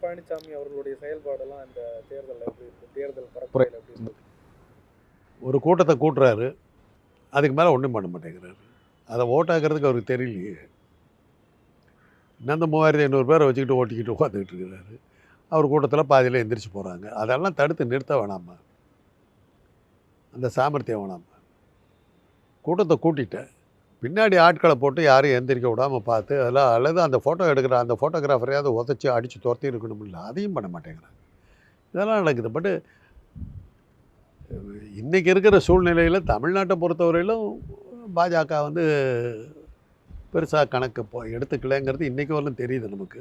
பழனிசாமி அவர்களுடைய செயல்பாடெல்லாம் இந்த தேர்தல் எப்படி இருக்கு, தேர்தல் பரப்புரையில் எப்படி இருக்கு? ஒரு கூட்டத்தை கூட்டுறாரு, அதுக்கு மேலே ஒன்றும் பண்ண மாட்டேங்கிறாரு. அதை ஓட்டாக்குறதுக்கு அவருக்கு தெரியலையே. இன்னும் அந்த 3500 பேரை வச்சுக்கிட்டு ஓட்டிக்கிட்டு உட்காந்துக்கிட்டு இருக்கிறாரு. அவர் கூட்டத்தில் பாதியில் எந்திரிச்சு போகிறாங்க. அதெல்லாம் தடுத்து நிறுத்த வேணாமா? அந்த சாமர்த்தியம் வேணாமா? கூட்டத்தை கூட்டிட்டேன், பின்னாடி ஆட்களை போட்டு யாரையும் எந்திரிக்க விடாமல் பார்த்து அதெல்லாம், அல்லது அந்த ஃபோட்டோ எடுக்கிற அந்த ஃபோட்டோகிராஃபரையாவது உதச்சி அடித்து துரத்தி இருக்கணும். இல்லை, அதையும் பண்ண மாட்டேங்கிறாங்க. இதெல்லாம் நடக்குது. பட்டு இன்றைக்கி இருக்கிற சூழ்நிலையில் தமிழ்நாட்டை பொறுத்தவரையிலும் பாஜக வந்து பெருசாக கணக்கு எடுத்துக்கலைங்கிறது இன்றைக்கி வரலும் தெரியுது நமக்கு.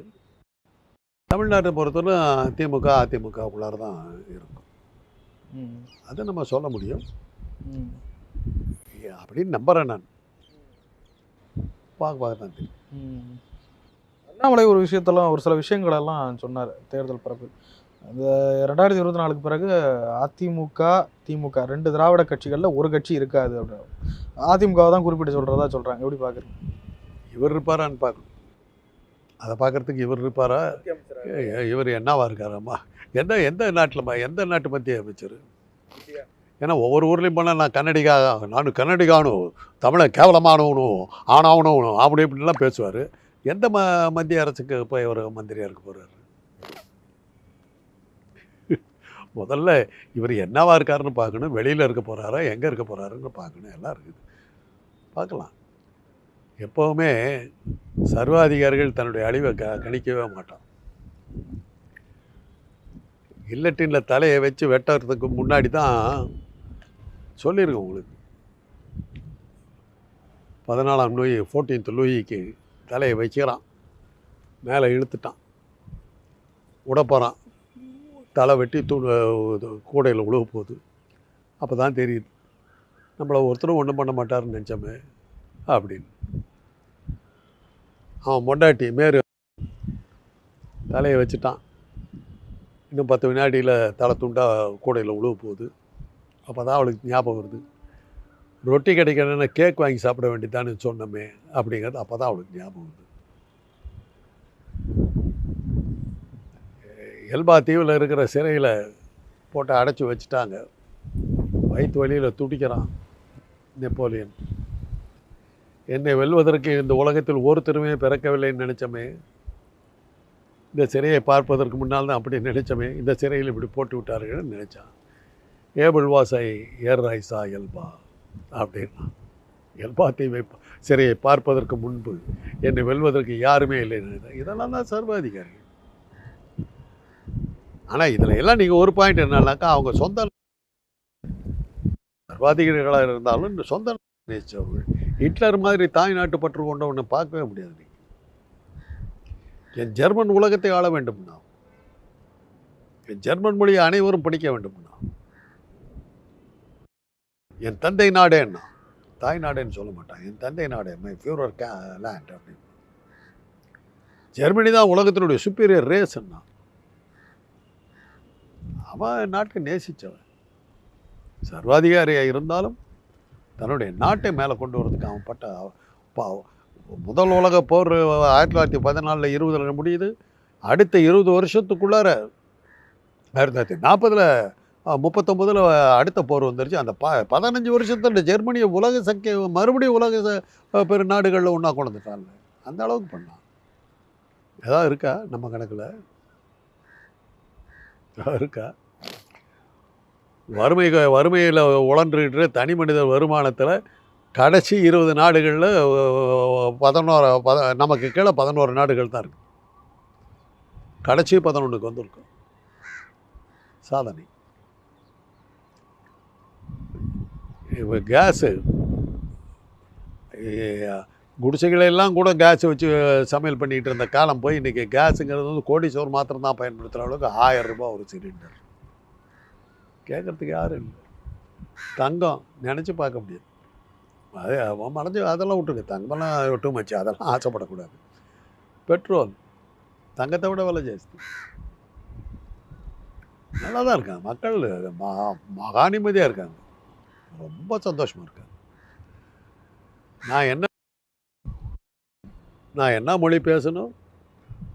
தமிழ்நாட்டை பொறுத்தவரைக்கும் திமுக அதிமுகக்குள்ளார தான் இருக்கும். அதை நம்ம சொல்ல முடியும் அப்படின்னு நம்புகிறேன் நான். பார்க்க தான் தெரியும். அண்ணாமலை ஒரு விஷயத்தெல்லாம், ஒரு சில விஷயங்களெல்லாம் சொன்னார் தேர்தல் பரப்பு. அந்த 2024 பிறகு அதிமுக திமுக 2 திராவிட கட்சிகளில் ஒரு கட்சி இருக்காது அப்படின்னு அதிமுகவை தான் குறிப்பிட்டு சொல்கிறதா சொல்கிறாங்க. எப்படி பார்க்குறீங்க? இவர் இருப்பாரான்னு பார்க்கணும். அதை பார்க்குறதுக்கு இவர் இருப்பாரா? இவர் என்னவா இருக்காராம்மா? எந்த நாட்டில்மா, எந்த நாட்டு மத்திய அமைச்சர்? ஏன்னா ஒவ்வொரு ஊர்லேயும் போனால் நான் கன்னடிகானும் தமிழை கேவலமானவனும் ஆனாவனும் அப்படி இப்படிலாம் பேசுவார். எந்த மத்திய அரசுக்கு இப்போ இவர் மந்திரியாக இருக்க போகிறாரு? முதல்ல இவர் என்னவா இருக்காருன்னு பார்க்கணும். வெளியில் இருக்க போகிறாரா, எங்கே இருக்க போகிறாருன்னு பார்க்கணும். எல்லாம் இருக்குது, பார்க்கலாம். எப்போவுமே சர்வாதிகாரிகள் தன்னுடைய அழிவை கணிக்கவே மாட்டான். கில்லட்டினில் தலையை வச்சு வெட்டுறதுக்கு முன்னாடி தான் சொல்லியிருக்கேன் உங்களுக்கு. 14ஆம் லூயி 14th லூயிக்கு தலையை வச்சுக்கிறான், மேலே இழுத்துட்டான், விட போகிறான், தலை வெட்டி கூடையில் உழுவ போகுது. அப்போ தான் தெரியுது நம்மளை ஒருத்தரும் ஒன்றும் பண்ண மாட்டாருன்னு நினச்சோமே அப்படின்னு. அவன் மொண்டாட்டி மேரு தலையை வச்சுட்டான், இன்னும் 10 வினாடியில் தலை துண்டாக கூடையில் உழுவ போகுது. அப்போ தான் அவளுக்கு ஞாபகம் வருது, ரொட்டி கிடைக்கணுன்னா கேக் வாங்கி சாப்பிட வேண்டியதான்னு சொன்னோமே அப்படிங்கிறது. அப்போ தான் அவளுக்கு ஞாபகம் வருது. எல்பா தீவில் இருக்கிற சிறையில் போட்டு அடைச்சி வச்சுட்டாங்க. வயிற்று வழியில் துடிக்கிறான் நெப்போலியன். என்னை வெல்வதற்கு இந்த உலகத்தில் ஒருத்தருமே பிறக்கவில்லைன்னு நினச்சோமே, இந்த சிறையை பார்ப்பதற்கு முன்னால் தான் அப்படி நினச்சோமே, இந்த சிறையில் இப்படி போட்டு விட்டார்கள்னு நினச்சான். ஏபிள் வாசை ஏர் ரைசா எல்பா அப்படின்னா. எல்பா தீவை சிறையை பார்ப்பதற்கு முன்பு என்னை வெல்வதற்கு யாருமே இல்லைன்னு. இதெல்லாம் தான் சர்வாதிகாரி. ஆனால் இதில் எல்லாம் நீங்கள் ஒரு பாயிண்ட் என்னன்னாக்கா, அவங்க சொந்த சர்வாதிகாரிகளாக இருந்தாலும் இந்த சொந்த நேச்சவர்கள். ஹிட்லர் மாதிரி தாய் நாட்டு பற்று கொண்டவனை பார்க்கவே முடியாது. நீங்கள் என் ஜெர்மன் உலகத்தை ஆள வேண்டும்னா, என் ஜெர்மன் மொழியை அனைவரும் படிக்க வேண்டும்னா, என் தந்தை நாடே என்ன, தாய் நாடேன்னு சொல்ல மாட்டான், என் தந்தை நாடே மை ஃபியூரர் லேண்ட் அப்படின்னு. ஜெர்மனி தான் உலகத்தினுடைய சுப்பீரியர் ரேஸ் என்ன. அவன் நாட்டை நேசித்தவன். சர்வாதிகாரியாக இருந்தாலும் தன்னுடைய நாட்டை மேலே கொண்டு வரதுக்கு அவன் பட்ட முதல் உலக போர் 1914 20 முடியுது. அடுத்த 20 வருஷத்துக்குள்ளார 1940 39 அடுத்த போர் வந்துருச்சு. அந்த 15 வருஷத்தில் ஜெர்மனியை உலக சக்தி மறுபடியும் உலக பெரு நாடுகளில் ஒன்றா கொண்டுட்டாங்க. அந்த அளவுக்கு பண்ணான். ஏதாவது இருக்கா நம்ம கணக்கில்? இருக்கா? வறுமையில் உழன்றுகிட்டு தனி மனித வருமானத்தில் கடைசி 20 நாடுகளில் 11 நமக்கு கீழே 11 நாடுகள் தான் இருக்குது. கடைசி 11க்கு வந்திருக்கும். சாதனை. இப்போ கேஸு குடிசைகளெல்லாம் கூட கேஸ் வச்சு சமையல் பண்ணிகிட்டு இருந்த காலம் போய் இன்றைக்கி கேஸுங்கிறது வந்து கோடீஸ்வரர் மாத்திரம் தான் பயன்படுத்துகிற அளவுக்கு 1000 ரூபாய் ஒரு சிலிண்டர். கேட்குறதுக்கு யாரும் இல்லை. தங்கம் நினச்சி பார்க்க முடியாது. அதே மறைஞ்சு அதெல்லாம் விட்டுருங்க, தங்கமெல்லாம் விட்டு மச்சு, அதெல்லாம் ஆசைப்படக்கூடாது. பெட்ரோல் தங்கத்தை விட விலை ஜாஸ்தி. நல்லா தான் இருக்காங்க மக்கள், மகா நிம்மதியாக இருக்காங்க, ரொம்ப சந்தோஷமாக இருக்காங்க. நான் என்ன மொழி பேசணும்,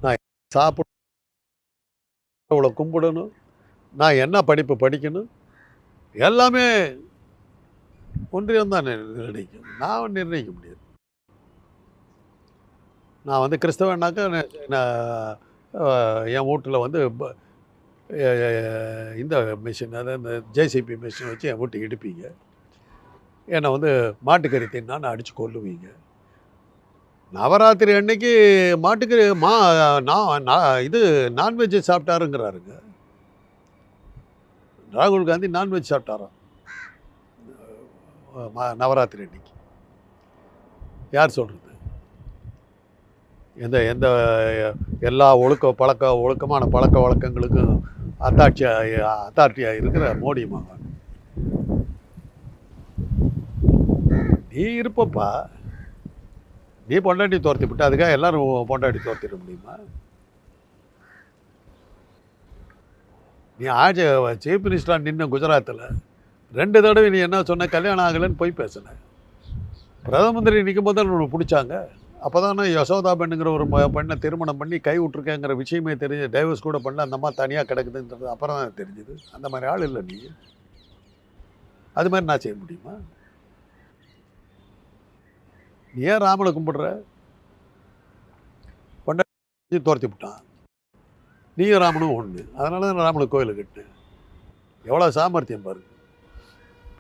நான் சாப்பிட கடவுளை கும்பிடணும், நான் என்ன படிப்பு படிக்கணும், எல்லாமே ஒன்றியம் தான் நிர்ணயிக்கும். நான் நிர்ணயிக்க முடியாது. நான் வந்து கிறிஸ்தவனாக்கா என் வீட்டில் வந்து இந்த மிஷின், அதாவது இந்த ஜேசிபி மிஷின் வச்சு என் வீட்டுக்கு இடிப்பீங்க. என்னை வந்து மாட்டுக்கறி தின்னான்னு அடித்து கொல்லுவீங்க. நவராத்திரி அன்னைக்கு மாட்டுக்கறி இது நான்வெஜ் சாப்பிட்டாருங்கிறாருங்க. ராகுல் காந்தி நான்வெஜ் சாப்பிட்டாராம் நவராத்திரி அன்னைக்கு. யார் சொல்கிறது? எந்த எல்லா ஒழுக்கமான பழக்க வழக்கங்களுக்கும் அத்தாட்சியாக இருக்கிற மோடி மகன். நீ இருப்பப்பா, நீ பொண்டாட்டி துரத்தி விட்டு அதுக்காக எல்லாரும் பொண்டாட்டி துரத்திட முடியுமா? நீ சீஃப் மினிஸ்டராக நின்ன குஜராத்தில் 2 தடவை நீ என்ன சொன்ன, கல்யாணம் ஆகலைன்னு போய் பேசின. பிரதம மந்திரி நிற்கும் போது தான் உனக்கு பிடிச்சாங்க. அப்போ தானே யசோதா பெண்ணுங்கிற ஒரு பெண்ணை திருமணம் பண்ணி கை விட்ருக்கேங்கிற விஷயமே தெரிஞ்சு டைவர்ஸ் கூட பண்ணல. அந்த அம்மா தனியாக கிடக்குதுன்றது அப்புறம் தான் தெரிஞ்சுது. அந்த மாதிரி ஆள் இல்லை நீ. அது மாதிரி நான் செய்ய முடியுமா? நீ ஏன் ராமனை கும்பிடுற? பொண்டாட்டி துரத்தி விட்டான், நீயும் ராமனும் ஒன்று. அதனால தான் ராமனுக்கு கோயில் கட்டு. எவ்வளோ சாமர்த்தியம் பாருங்க.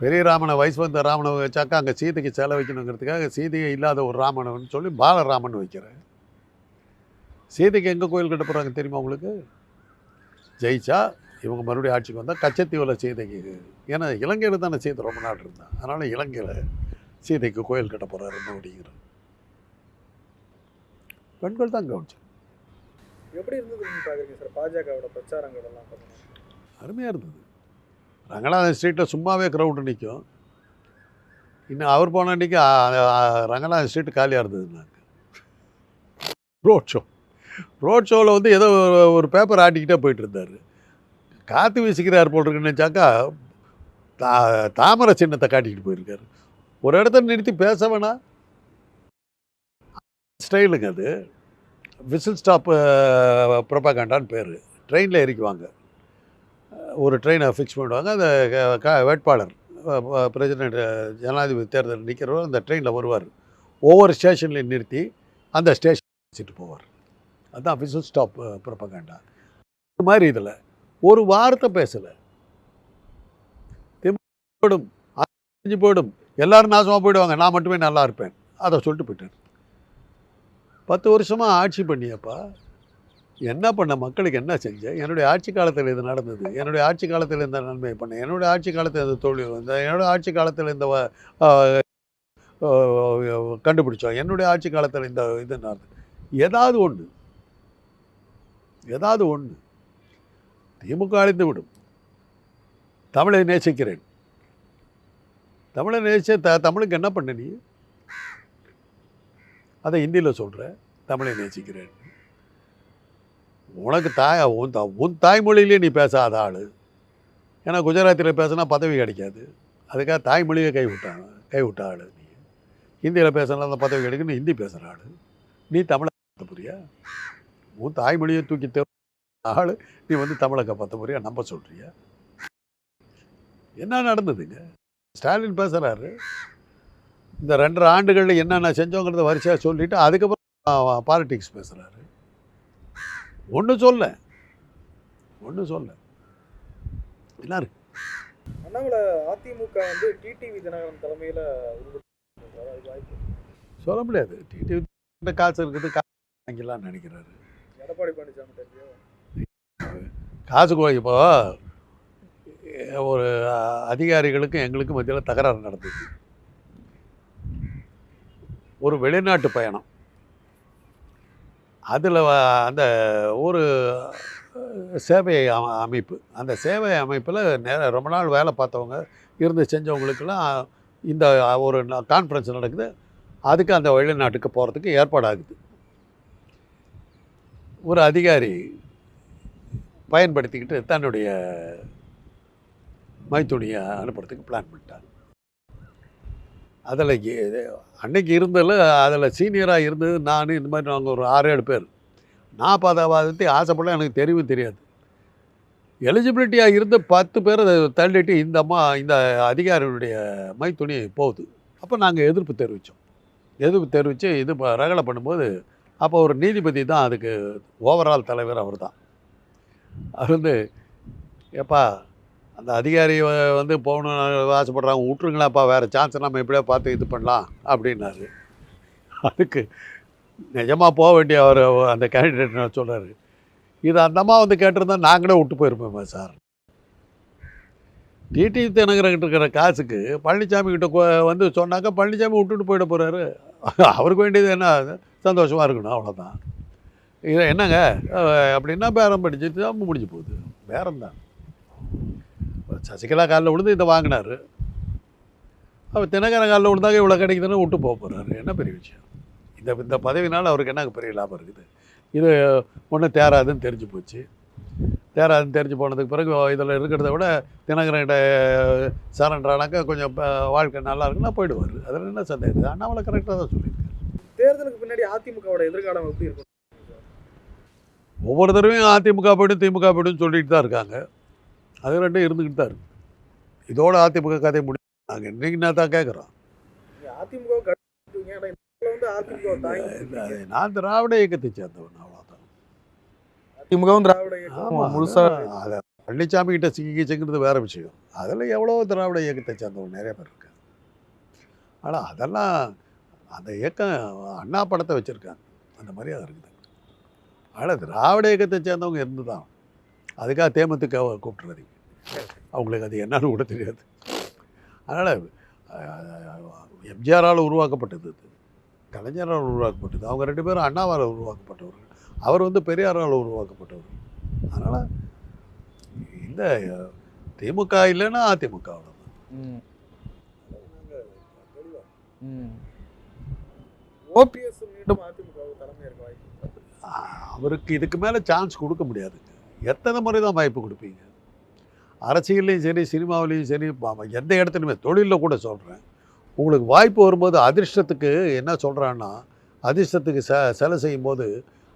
பெரிய ராமனை, வயசு வந்த ராமனை வச்சாக்கா அங்கே சீதைக்கு செலை வைக்கணுங்கிறதுக்காக சீதையை இல்லாத ஒரு ராமனை சொல்லி பாலராமன் வைக்கிறேன். சீதைக்கு எங்கே கோயில் கட்ட போகிறாங்க தெரியுமா உங்களுக்கு? ஜெயிச்சா இவங்க மறுபடியும் ஆட்சிக்கு வந்தால் கச்சத்தீவில் சீதைக்கு, ஏன்னா இலங்கையில் தானே சீதை ரொம்ப நாள் இருந்தான். அதனால் இலங்கையில் சீதைக்கு கோயில் கட்ட போகிறாரு அப்படிங்கிற பெண்கள் தான் கவனிச்சு. எப்படி இருந்தது பார்க்குறீங்க சார் பாஜகவோட பிரச்சாரங்கள் எல்லாம்? அருமையாக இருந்தது. ரங்கநாதன் ஸ்ட்ரீட்டில் சும்மாவே க்ரௌடு நிற்கும். இன்னும் அவர் போன அன்றைக்கி ரங்கநாதன் ஸ்ட்ரீட்டு காலியாக இருந்ததுன்னாங்க. ரோட் ஷோவில் வந்து ஏதோ ஒரு பேப்பர் ஆட்டிக்கிட்டே போயிட்டு இருந்தார். காற்று வீசிக்கிறார் போல் இருக்குன்னு நினச்சாக்கா தாமரை சின்னத்தை காட்டிக்கிட்டு போயிருக்காரு. ஒரு இடத்துல நிறுத்தி பேச வேணா ஸ்டைலுங்க அது. விசில் ஸ்டாப் ப்ரொபகண்டான்னு பேர். ட்ரெயினில் இறக்குவாங்க, ஒரு ட்ரெயினை ஃபிக்ஸ் பண்ணுவாங்க. அந்த வேட்பாளர் பிரசிடென்ட் ஜனாதிபதி தேர்தல் நிற்கிறவர் அந்த ட்ரெயினில் வருவார். ஒவ்வொரு ஸ்டேஷன்லையும் நிறுத்தி அந்த ஸ்டேஷன் வச்சுட்டு போவார். அதுதான் விசில் ஸ்டாப் ப்ரொபகண்டா. இது மாதிரி இதில் ஒரு வார்த்தை பேசலை. போயிடும், போயிடும், எல்லோரும் நாசமாக போயிடுவாங்க, நான் மட்டுமே நல்லா இருப்பேன், அதை சொல்லிட்டு போயிட்டார். 10 வருஷமாக ஆட்சி பண்ணியப்பா என்ன பண்ண? மக்களுக்கு என்ன செஞ்ச? என்னுடைய ஆட்சி காலத்தில் இது நடந்தது, என்னுடைய ஆட்சி காலத்தில் இந்த நன்மையை பண்ணேன், என்னுடைய ஆட்சி காலத்தில் இந்த தொழில் வந்த, என்னுடைய ஆட்சி காலத்தில் இந்த கண்டுபிடிச்சோம், என்னுடைய ஆட்சி காலத்தில் இந்த இது நடந்தது. ஏதாவது ஒன்று திமுக அழிந்து விடும். தமிழை நேசிக்கிறேன், தமிழை நேசிச்ச தமிழுக்கு என்ன பண்ண நீ? அதை ஹிந்தியில் சொல்கிற, தமிழை நேசிக்கிறேன். உனக்கு உன் தாய்மொழியிலே நீ பேசாத ஆள். ஏன்னா குஜராத்தியில் பேசினா பதவி கிடைக்காது, அதுக்காக தாய்மொழியை கைவிட்ட ஆள் நீ. ஹிந்தியில் பேசினா அந்த பதவி கிடைக்குன்னு ஹிந்தி பேசுகிற ஆள் நீ. தமிழை காப்பாற்ற போறியா? உன் தாய்மொழியை தூக்கி ஆள் நீ வந்து தமிழை காப்பாற்ற போறியா? நம்ப சொல்கிறியா? என்ன நடந்ததுங்க? ஸ்டாலின் பேசுகிறாரு, இந்த 2.5 ஆண்டுகளில் என்னென்ன செஞ்சோங்கிறத வரிசையாக சொல்லிவிட்டு அதுக்கப்புறம் பாலிட்டிக்ஸ் பேசுகிறாரு. ஒன்றும் சொல்ல எல்லாரு. அண்ணாமலை அதிமுக வந்து டிடிவி தினகரன் தலைமையில் சொல்ல முடியாது. டிடிவி காசு இருக்குது, வாங்கிடலான்னு நினைக்கிறாரு. எடப்பாடி பழனிசாமி காசு இப்போ ஒரு அதிகாரிகளுக்கும் எங்களுக்கும் மத்தியில் தகராறு நடந்தது. ஒரு வெளிநாட்டு பயணம், அதில் அந்த ஒரு சேவை அமைப்பு, அந்த சேவை அமைப்பில் ரொம்ப நாள் வேலை பார்த்தவங்க இருந்து செஞ்சவங்களுக்கெல்லாம் இந்த ஒரு கான்ஃபரன்ஸ் நடக்குது. அதுக்கு அந்த வெளிநாட்டுக்கு போகிறதுக்கு ஏற்பாடாகுது. ஒரு அதிகாரி பயன்படுத்திக்கிட்டு தன்னுடைய மைத்துணியை அனுப்புறதுக்கு பிளான் பண்ணிட்டாங்க. அதில் அன்னைக்கு இருந்ததில் அதில் சீனியராக இருந்தது நான், இந்த மாதிரி நாங்கள் ஒரு 6-7 பேர். நான் பாதத்தை ஆசைப்பட எனக்கு தெரியவும் தெரியாது. எலிஜிபிலிட்டியாக இருந்த 10 பேரை தள்ளிட்டு இந்த அம்மா இந்த அதிகாரிகளுடைய மைத்துணி போகுது. அப்போ நாங்கள் எதிர்ப்பு தெரிவித்து இது ரகலை பண்ணும்போது அப்போ ஒரு நீதிபதி தான் அதுக்கு ஓவரால் தலைவர் அவர் தான். அவர் வந்து ஏப்பா அந்த அதிகாரி வந்து போகணுன்னு ஆசைப்படுறாங்க, விட்ருங்களாப்பா, வேறு சான்ஸ் நம்ம எப்படியா பார்த்து இது பண்ணலாம் அப்படின்னாரு. அதுக்கு நிஜமாக போக வேண்டிய அவர் அந்த கேண்டிடேட் நான் சொல்கிறாரு, இது அந்த அம்மா வந்து கேட்டிருந்தா நாங்களே விட்டு போயிருப்போமே சார். டிடி தினகரன்கிட்ட இருக்கிற காசுக்கு பழனிசாமி கிட்ட வந்து சொன்னாக்கா பழனிசாமி விட்டுட்டு போயிட போகிறாரு. அவருக்கு வேண்டியது என்ன, சந்தோஷமாக இருக்கணும், அவ்வளோதான். இது என்னங்க அப்படின்னா பேரம் படிச்சுட்டு தான் முடிஞ்சு போகுது. பேரம் தான். சசிகலா காலில் விழுந்து இதை வாங்கினார், அவர் தினகரன் காலில் விழுந்தாங்க இவ்வளோ கிடைக்குதுன்னு விட்டு போக போகிறாரு. என்ன பெரிய விஷயம்? இந்த பதவினால் அவருக்கு என்ன பெரிய லாபம் இருக்குது? இது ஒன்றும் தேராதுன்னு தெரிஞ்சு போச்சு. தேராதுன்னு தெரிஞ்சு போனதுக்கு பிறகு இதில் இருக்கிறத விட தினகரன்கிட்ட சரண்டரானாக்கா கொஞ்சம் வாழ்க்கை நல்லா இருக்குன்னா போயிடுவார். அதில் என்ன சந்தேகம்? அண்ணாமலை கரெக்டாக தான் சொல்லியிருக்காரு. தேர்தலுக்கு பின்னாடி அதிமுகவோட எதிர்காலம் எப்படி இருக்கும்? ஒவ்வொரு தடவையும் அதிமுக போய்டும் திமுக போய்டும் சொல்லிட்டு தான் இருக்காங்க. அது ரெண்டும் இருந்துக்கிட்டு தான் இருக்குது. இதோட அதிமுக கதையை முடியும். நாங்கள் இன்றைக்கி என்ன தான் கேட்குறோம், நான் திராவிட இயக்கத்தை சேர்ந்தவன், அவ்வளோதான். திமுகவும் திராவிட இயக்கம் முழுசா அதை பழனிசாமி கிட்ட சிக்கிச்சுங்கிறது வேறு விஷயம். அதில் எவ்வளோ திராவிட இயக்கத்தை சேர்ந்தவங்க நிறைய பேர் இருக்காங்க. ஆனால் அதெல்லாம் அந்த இயக்கம் அண்ணா படத்தை வச்சுருக்காங்க, அந்த மாதிரி அது இருக்குது. ஆனால் திராவிட இயக்கத்தை சேர்ந்தவங்க இருந்து தான். அதுக்காக தேமுதிக கூப்பிட்டுறாதீங்க, அவங்களுக்கு அது என்னன்னு கூட தெரியாது. அதனால் எம்ஜிஆரால் உருவாக்கப்பட்டது, கலைஞரால் உருவாக்கப்பட்டது. அவங்க 2 பேரும் அண்ணாவால் உருவாக்கப்பட்டவர்கள். அவர் வந்து பெரியாரால் உருவாக்கப்பட்டவர். அதனால் இந்த திமுக இல்லைன்னா அதிமுக அவ்வளோதான். ஓபிஎஸ் மீண்டும் அதிமுக தலைமை இருக்க வாய்ப்பு? அவருக்கு இதுக்கு மேலே சான்ஸ் கொடுக்க முடியாதுங்க. எத்தனை முறை தான் வாய்ப்பு கொடுப்பீங்க? அரசியல்லையும் சரி, சினிமாவிலையும் சரி, எந்த இடத்துலையுமே, தொழிலில் கூட சொல்கிறேன், உங்களுக்கு வாய்ப்பு வரும்போது அதிர்ஷ்டத்துக்கு என்ன சொல்கிறான்னா, அதிர்ஷ்டத்துக்கு சிலை செய்யும் போது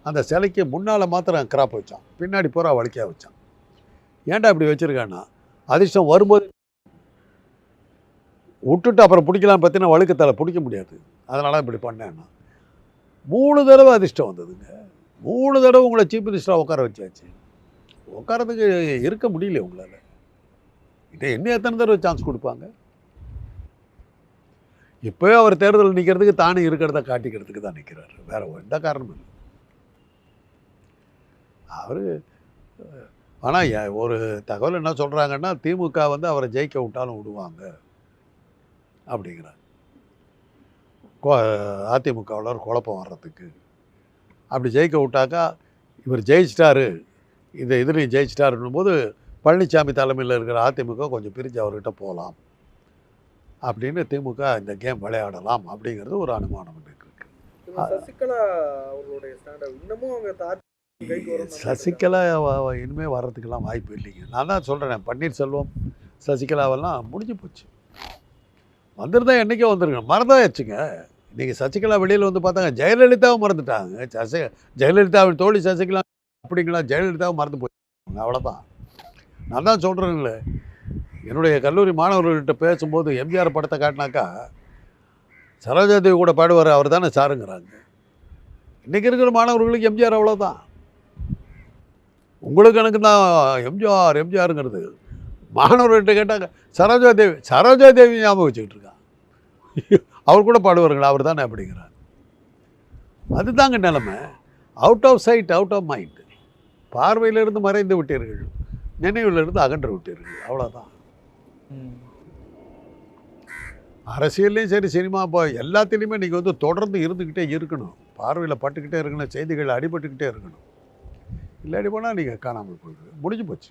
அந்த சிலைக்கு முன்னால் மாத்திரம் கிராப் வச்சான், பின்னாடி பூரா வலிக்காக வச்சான். ஏன்டா இப்படி வச்சுருக்கான்னா, அதிர்ஷ்டம் வரும்போது விட்டுட்டு அப்புறம் பிடிக்கலாம் பார்த்தீங்கன்னா வழுக்கத்தால் பிடிக்க முடியாது, அதனால இப்படி பண்ணேன்னா. 3 தடவை அதிர்ஷ்டம் வந்ததுங்க. 3 தடவை உங்களை சீஃப் மினிஸ்டராக உட்கார வச்சாச்சு. உட்காரத்துக்கு இருக்க முடியல உங்களால். இதை என்ன எத்தனை தடவை சான்ஸ் கொடுப்பாங்க? இப்போவே அவர் தேர்தல் நிற்கிறதுக்கு தானே இருக்கிறத காட்டிக்கிறதுக்கு தான் நிற்கிறார், வேறு எந்த காரணமும் இல்லை. அவர் ஆனால் ஒரு தகவல் என்ன சொல்கிறாங்கன்னா, திமுக வந்து அவரை ஜெயிக்க விட்டாலும் விடுவாங்க அப்படிங்கிறார். அதிமுகவில் குழப்பம் வர்றதுக்கு. அப்படி ஜெயிக்க விட்டாக்கா இவர் ஜெயிச்சிட்டாரு, இந்த இதுலையும் ஜெயிச்சிட்டாருன்னும் போது பழனிசாமி தலைமையில் இருக்கிற அதிமுக கொஞ்சம் பிரிஞ்சு அவர்கிட்ட போகலாம் அப்படின்னு திமுக இந்த கேம் விளையாடலாம் அப்படிங்கிறது ஒரு அனுமானம் இருக்குது. சசிகலா அவர்களுடைய இன்னமும் அவங்க சசிகலா இனிமேல் வர்றதுக்கெல்லாம் வாய்ப்பு இல்லைங்க. நான் தான் சொல்கிறேன், பன்னீர்செல்வம் சசிகலாவெல்லாம் முடிஞ்சு போச்சு. வந்திருந்தா என்றைக்கே வந்துருக்கணும், மறந்தாச்சுங்க. இன்றைக்கி சசிகலா வெளியில் வந்து பார்த்தாங்க, ஜெயலலிதாவும் மறந்துட்டாங்க. ஜெயலலிதாவின் தோழி சசிகலா அப்படிங்களா, ஜெயலலிதாவும் மறந்து போச்சு, அவ்வளோதான். நான் தான் சொல்கிறேன்ல, என்னுடைய கல்லூரி மாணவர்கள்ட்ட பேசும்போது எம்ஜிஆர் படத்தை காட்டினாக்கா சரோஜாதேவி கூட பாடுவார், அவர் தானே சாருங்கிறாங்க. இன்றைக்கி இருக்கிற மாணவர்களுக்கு எம்ஜிஆர் அவ்வளோதான். உங்களுக்கு எனக்கு தான் எம்ஜிஆருங்கிறது. மாணவர்கள்ட்ட கேட்டாங்க சரோஜாதேவி ஞாபகம் வச்சுக்கிட்டு இருக்கான், அவர் கூட பாடுவாருங்களா, அவர் தானே அப்படிங்கிறார். அதுதாங்க நிலைமை. Out of sight out of mind. பார்வையிலிருந்து மறைந்து விட்டீர்கள், நினைவிலிருந்து அகன்று விட்டீர்கள், அவ்வளோதான். அரசியல்லையும் சரி, சினிமா எல்லாத்துலேயுமே நீங்கள் வந்து தொடர்ந்து இருந்துக்கிட்டே இருக்கணும், பார்வையில் பட்டுக்கிட்டே இருக்கணும், செய்திகள் அடிபட்டுக்கிட்டே இருக்கணும். இல்லாடி போனால் நீங்கள் காணாமல் போயிடுது, முடிஞ்சு போச்சு.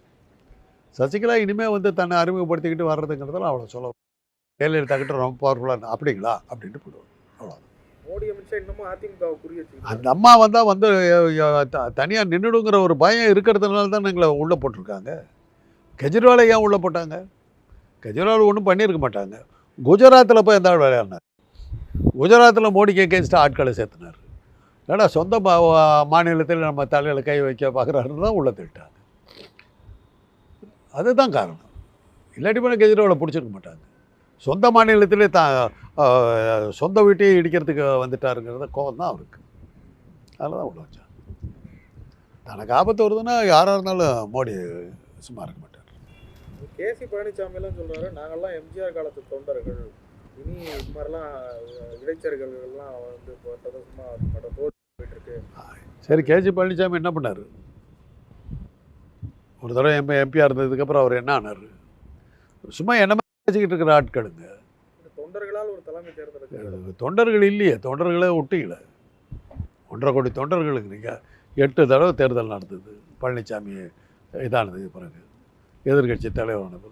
சசிகலா இனிமேல் வந்து தன்னை அறிமுகப்படுத்திக்கிட்டு வர்றதுங்கிறதெல்லாம் அவ்வளோ சொல்ல, ஜெயலலிதா கிட்ட ரொம்ப பவர்ஃபுல்லாக அப்படிங்களா அப்படின்ட்டு போயிடுவாங்க, அவ்வளோதான். மோடி அமித்ஷா இன்னமும் அதிமுக அந்த அம்மா வந்தால் வந்து தனியாக நின்றுடுங்கிற ஒரு பயம் இருக்கிறதுனால தான் எங்களை உள்ளே போட்டிருக்காங்க. கெஜ்ரிவாலை ஏன் உள்ளே போட்டாங்க? கெஜ்ரிவால் ஒன்றும் பண்ணியிருக்க மாட்டாங்க. குஜராத்தில் போய் எந்த ஆள் விளையாடினார்? குஜராத்தில் மோடிக்கு எகேன்ஸ்டாக ஆட்களை சேர்த்துனார். ஏன்னா சொந்த மாநிலத்தில் நம்ம தலையில் கை வைக்க பார்க்குறாருன்னு தான் உள்ளே திட்டாங்க. அதுதான் காரணம். இல்லாட்டி போனால் கெஜ்ரிவாலை பிடிச்சிருக்க மாட்டாங்க. சொந்த மாநிலத்திலே சொந்த வீட்டையே இடிக்கிறதுக்கு வந்துட்டாருங்கிறத கோவம் தான் அவருக்கு. அதில் தான் உள்ள வச்சாங்க. தனக்கு ஆபத்து வருதுன்னா யாராக இருந்தாலும் மோடி சும்மா இருக்க மாட்டார். கேசி பழனிசாமியெல்லாம் சொல்கிறாரு, நாங்கள்லாம் எம்ஜிஆர் காலத்து தொண்டர்கள், இனி இது மாதிரிலாம் இடைச்சர்கள்லாம் வந்து இப்போ சும்மா போயிட்டு இருக்கு. சரி, கேசி பழனிசாமி என்ன பண்ணார்? ஒரு தடவை எம்பியாக இருந்ததுக்கப்புறம் அவர் என்ன ஆனார்? சும்மா என்ன பேசிக்கிட்டு இருக்கிற ஆட்களுங்க. தொண்டர்களால் ஒரு தலைமை தேர்ந்தெடுக்கிறது. தொண்டர்கள் இல்லையே, தொண்டர்களே ஒட்டிக்கல. 1.5 கோடி தொண்டர்களுக்கு நீங்கள் 8 தடவை தேர்தல் நடந்தது. பழனிசாமி இதானது பிறகு எதிர்கட்சி தலைவரானது.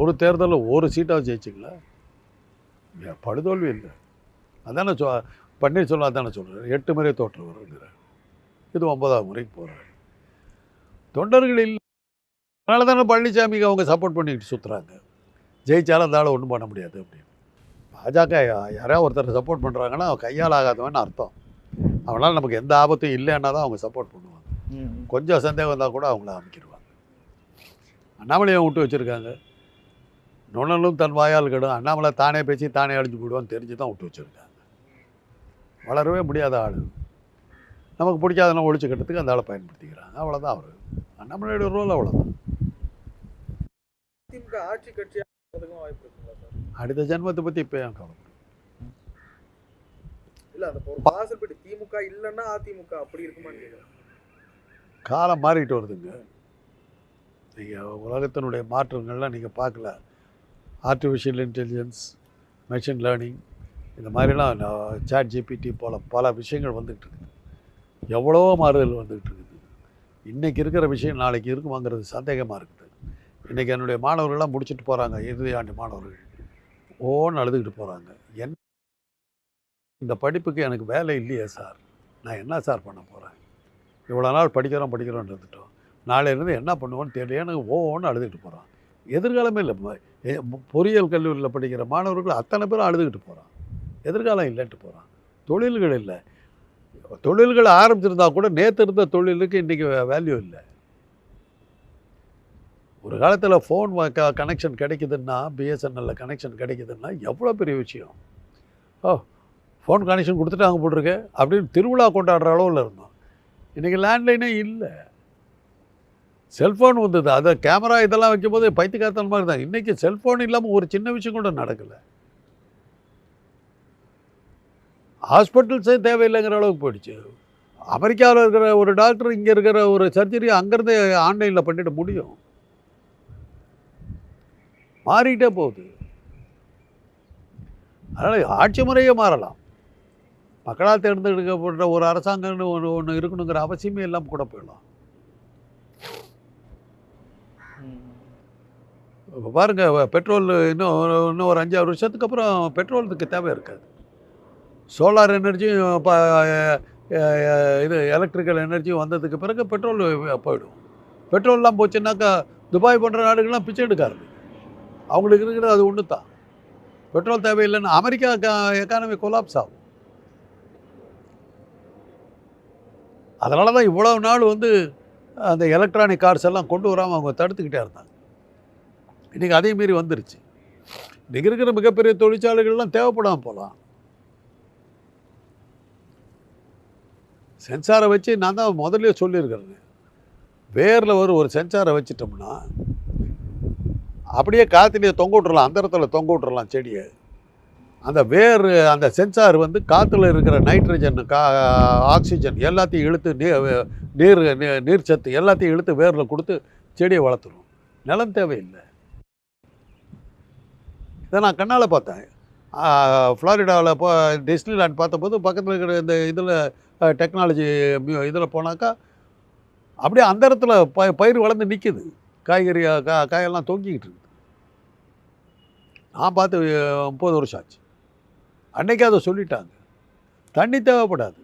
ஒரு தேர்தலில் ஒரு சீட்டாக ஜெயிச்சிங்களா? படுதோல்வி இல்லை. அதானே பன்னீர்செல்வம் அதானே சொல்கிறார், 8 முறை தோற்றுவாருங்கிறார். இது 9ஆவது முறைக்கு போகிறார். தொண்டர்கள் இல்லை. அதனால தானே பழனிசாமிக்கு அவங்க சப்போர்ட் பண்ணிக்கிட்டு சுற்றுறாங்க. ஜெயிச்சாலும் அந்த ஆளை ஒன்றும் பண்ண முடியாது அப்படின்னு. பாஜக யாராவது ஒருத்தர் சப்போர்ட் பண்ணுறாங்கன்னா அவன் கையால் ஆகாதவன்னு அர்த்தம். அவனால் நமக்கு எந்த ஆபத்தும் இல்லைன்னா தான் அவங்க சப்போர்ட் பண்ணுவாங்க. கொஞ்சம் சந்தேகம் வந்தால் கூட அவங்கள அமைக்கிடுவாங்க. அண்ணாமலையை விட்டு வச்சுருக்காங்க. நுணலும் தன் வாயால் கெடும். அண்ணாமலை தானே பேசி தானே அழிஞ்சு போயிடுவான்னு தெரிஞ்சு தான் விட்டு வச்சுருக்காங்க. வளரவே முடியாத ஆள். நமக்கு பிடிக்காதெல்லாம் ஒழிச்சு கட்டுறதுக்கு அந்த ஆளை பயன்படுத்திக்கிறாங்க. அவ்வளோதான் அவர். அண்ணாமலையோட ரோல் அவ்வளோதான். திமுக ஆட்சி கட்சியாக வாய்ப்பு இருக்குங்களா சார்? அடுத்த ஜென்மத்தை பற்றி இப்போ ஏன் கவலை? இல்லை, அந்த ஒரு பாசிபிலிட்டி திமுக இல்லைன்னா அதிமுக அப்படி இருக்குமான்னு கேட்குறேன். காலம் மாறிட்டு வருதுங்க. நீங்கள் உலகத்தினுடைய மாற்றங்கள்லாம் நீங்கள் பார்க்கல. ஆர்டிஃபிஷியல் இன்டெலிஜென்ஸ், மெஷின் லேர்னிங், இந்த மாதிரிலாம் சாட் ஜிபிடி போல் பல விஷயங்கள் வந்துகிட்டு இருக்குது. எவ்வளவோ மாறுதல் வந்துகிட்டு இருக்குது. இன்றைக்கி இருக்கிற விஷயம் நாளைக்கு இருக்குமாங்கிறது சந்தேகமாக இருக்குது. இன்றைக்கி என்னுடைய மாணவர்கள்லாம் முடிச்சுட்டு போகிறாங்க, இறுதி ஆண்டு மாணவர்கள் ஓன்னு அழுதுகிட்டு போகிறாங்க. இந்த படிப்புக்கு எனக்கு வேலை இல்லையே சார், நான் என்ன சார் பண்ண போகிறேன்? இவ்வளோ நாள் படிக்கிறோன்னு இருந்துட்டோம், நாளையிலேருந்து என்ன பண்ணுவோன்னு தெரியல, எனக்கு ஓன்னு அழுதுகிட்டு போகிறான். எதிர்காலமே இல்லை. பொறியியல் கல்லூரியில் படிக்கிற மாணவர்கள் அத்தனை பேரும் அழுதுகிட்டு போகிறான். எதிர்காலம் இல்லைன்ட்டு போகிறான். தொழில்கள் இல்லை. தொழில்கள் ஆரம்பிச்சிருந்தா கூட நேற்று இருந்த தொழிலுக்கு இன்றைக்கி வேல்யூ இல்லை. ஒரு காலத்தில் ஃபோன் கனெக்ஷன் கிடைக்குதுன்னா, பிஎஸ்என்எல்லில் கனெக்ஷன் கிடைக்குதுன்னா எவ்வளோ பெரிய விஷயம். ஃபோன் கனெக்ஷன் கொடுத்துட்டாங்க போட்டிருக்கு அப்படின்னு திருவிழா கொண்டாடுற அளவில் இருந்தோம். இன்றைக்கி லேண்ட்லைனே இல்லை. செல்ஃபோன் வந்தது, அதை கேமரா இதெல்லாம் வைக்கும்போது பைத்தியக்காரத்தன மாதிரி தான். இன்றைக்கி செல்ஃபோன் இல்லாமல் ஒரு சின்ன விஷயம் கூட நடக்கலை. ஹாஸ்பிட்டல்ஸே தேவையில்லைங்கிற அளவுக்கு போயிடுச்சு. அமெரிக்காவில் இருக்கிற ஒரு டாக்டர் இங்கே இருக்கிற ஒரு சர்ஜரி அங்கேருந்து ஆன்லைனில் பண்ணிட முடியும். மாறிக்கிட்டே போகுது. அதனால் ஆட்சி முறையே மாறலாம். மக்களால் தேர்ந்தெடுக்கப்படுற ஒரு அரசாங்கம்னு ஒன்று இருக்கணுங்கிற அவசியமே இல்லாமல் கூட போயிடலாம். இப்போ பாருங்கள், பெட்ரோல் இன்னும் ஒரு 5-6 வருஷத்துக்கு அப்புறம் பெட்ரோலுக்கு தேவை இருக்காது. சோலார் எனர்ஜியும் இது எலக்ட்ரிக்கல் எனர்ஜியும் வந்ததுக்கு பிறகு பெட்ரோல் போயிடும். பெட்ரோல்லாம் போச்சுன்னாக்கா துபாய் போன்ற நாடுகள்லாம் பிச்சை எடுக்க ஆரம்பிக்கும். அவங்களுக்கு இருக்கிறது அது ஒன்று தான். பெட்ரோல் தேவையில்லைன்னு அமெரிக்கா எக்கானமி கொலாப்ஸ் ஆகும். அதனால தான் இவ்வளவு நாள் அந்த எலக்ட்ரானிக் கார்ஸ் எல்லாம் கொண்டு வராமல் அவங்க தடுத்துக்கிட்டே இருந்தாங்க. இன்றைக்கி அதே மீறி வந்துருச்சு. இன்றைக்கி இருக்கிற மிகப்பெரிய தொழிற்சாலைகள்லாம் தேவைப்படாமல் போகலாம். சென்சாரை வச்சு நான் தான் முதல்ல சொல்லியிருக்கிறேன், வேரில் ஒரு சென்சாரை வச்சிட்டோம்னா அப்படியே காற்றுலேயே தொங்க விட்றலாம், அந்த இடத்துல தொங்க விட்றலாம் செடியை. அந்த வேர் அந்த சென்சார் காற்றுல இருக்கிற நைட்ரஜன், ஆக்சிஜன் எல்லாத்தையும் இழுத்து நீர் சத்து எல்லாத்தையும் இழுத்து வேரில் கொடுத்து செடியை வளர்த்துடும். நிலம் தேவையில்லை. இதை நான் கண்ணால் பார்த்தேன். ஃப்ளாரிடாவில் டிஸ்னிலாண்ட் பார்த்தபோது பக்கத்தில் இருக்கிற இந்த இதில் டெக்னாலஜி இதில் போனாக்கா அப்படியே அந்த இடத்துல பயிர் வளர்ந்து நிற்கிது. காய்கறி காயெல்லாம் தொங்கிக்கிட்டு இருக்குது. நான் பார்த்து 30 வருஷம் ஆச்சு. அன்றைக்கி அதை சொல்லிட்டாங்க, தண்ணி தேவைப்படாது.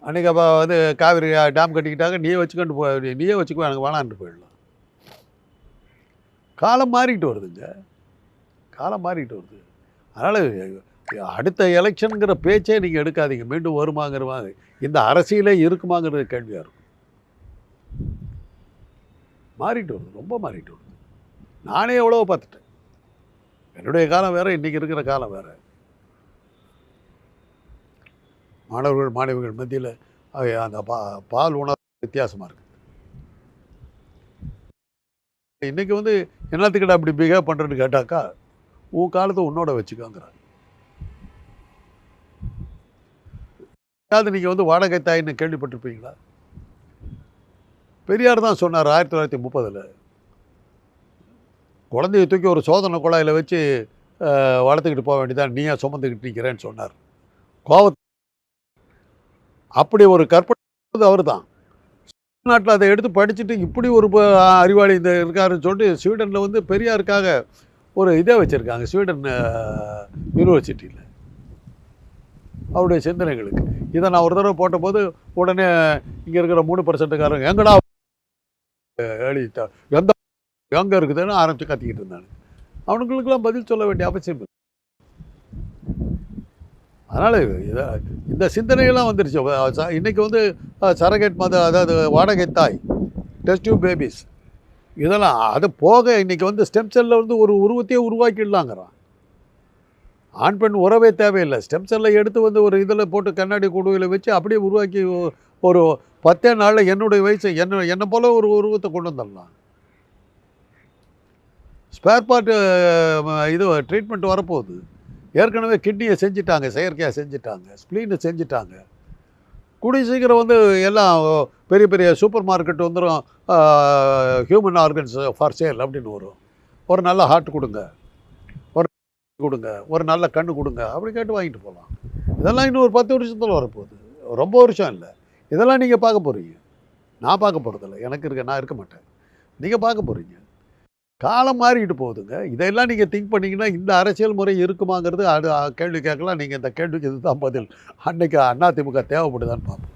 அன்றைக்கி அப்போ காவிரி டேம் கட்டிக்கிட்டாங்க, நீயே வச்சுக்கோ எனக்கு வேணான்ட்டு போயிடலாம். காலம் மாறிக்கிட்டு வருதுங்க, காலம் மாறிக்கிட்டு வருது. அதனால் அடுத்த எலெக்ஷனுங்கிற பேச்சே நீங்கள் எடுக்காதீங்க. மீண்டும் வருமாங்கிறவாங்க, இந்த அரசியலே இருக்குமாங்கிறது கேள்வியாக இருக்கும். மாறிட்டு வருது, ரொம்ப மாறிட்டு வருது. நானே எவ்வளவோ பார்த்துட்டேன். என்னுடைய காலம் வேறு, இன்றைக்கி இருக்கிற காலம் வேறு. மாணவர்கள் மாணவிகள் மத்தியில் அந்த பால் உணர்வு வித்தியாசமாக இருக்குது. இன்றைக்கி வந்து என்னத்துக்கிட்ட அப்படி பிஹேவ் பண்ணுறேன்னு கேட்டாக்கா, உன் காலத்தை உன்னோட வச்சுக்கோங்கிறாங்க. நீங்கள் வந்து வாடகை தாயின்னு கேள்விப்பட்டிருப்பீங்களா? பெரியார் தான் சொன்னார் 1930. குழந்தைய தூக்கி ஒரு சோதனை குழாயில் வச்சு வளர்த்துக்கிட்டு போக வேண்டியதான், நீயா சுமந்துக்கிட்டு நிற்கிறேன்னு சொன்னார். கோவத்தை அப்படி ஒரு கற்பனை அவர் தான். நாட்டில் அதை எடுத்து படிச்சுட்டு இப்படி ஒரு அறிவாளி இந்த இருக்காருன்னு சொல்லிட்டு ஸ்வீடனில் வந்து பெரியாருக்காக ஒரு இதை வச்சுருக்காங்க, ஸ்வீடன் யூனிவர்சிட்டியில், அவருடைய சிந்தனைகளுக்கு. இதை நான் ஒரு தடவை போட்டபோது உடனே இங்கே இருக்கிற 3% எங்கடா எழுதிட்டா எந்த எங்கே இருக்குதுன்னு ஆரம்பித்து கத்திக்கிட்டு இருந்தாங்க. அவனுங்களுக்கெல்லாம் பதில் சொல்ல வேண்டிய அவசியம் இல்லை. அதனால் இந்த சிந்தனைகள்லாம் வந்துருச்சு. இன்றைக்கி வந்து சரகேட் அதாவது வாடகை தாய், டெஸ்ட் டியூப் பேபிஸ், இதெல்லாம் அது போக இன்றைக்கி வந்து ஸ்டெம் செல்லில் வந்து ஒரு உருவத்தையே உருவாக்கிடலாங்கிறான். ஆண் பெண் உறவே தேவையில்லை, ஸ்டெம் செல்லை எடுத்து வந்து ஒரு இதில் போட்டு கண்ணாடி குடுவையில் வச்சு அப்படியே உருவாக்கி ஒரு 10 நாளில் என்னுடைய வயசு என்னை போல ஒரு உருவத்தை கொண்டு வந்துடலாம். ஸ்பேர் பார்ட்டு இது ட்ரீட்மெண்ட் வரப்போகுது. ஏற்கனவே கிட்னியை செஞ்சுட்டாங்க, செயற்கையாக செஞ்சுட்டாங்க, ஸ்ப்ளீனை செஞ்சுட்டாங்க. கூடிய சீக்கிரம் வந்து எல்லாம் பெரிய பெரிய சூப்பர் மார்க்கெட் வந்துடும், ஹியூமன் ஆர்கன்ஸ் ஃபார் சேல் அப்படின்னு வரும். ஒரு நல்ல ஹார்ட் கொடுங்க, ஒரு நல்ல கண்ணு கொடுங்க அப்படி கேட்டு வாங்கிட்டு போகலாம். இதெல்லாம் இன்னும் ஒரு 10 வருஷத்தில் வரப்போகுது, ரொம்ப வருஷம் இல்லை. இதெல்லாம் நீங்கள் பார்க்க போகிறீங்க, நான் பார்க்க போகிறதில்ல. நான் இருக்க மாட்டேன், நீங்கள் பார்க்க போகிறீங்க. காலம் மாறிக்கிட்டு போகுதுங்க. இதெல்லாம் நீங்கள் திங்க் பண்ணிங்கன்னா இந்த அரசியல் முறை இருக்குமாங்கிறது கேள்வி கேட்கலாம். நீங்கள் இந்த கேள்விக்கு இதுதான் பதில். அன்றைக்கி அதிமுக தேவைப்படுதான்னு பார்ப்போம்.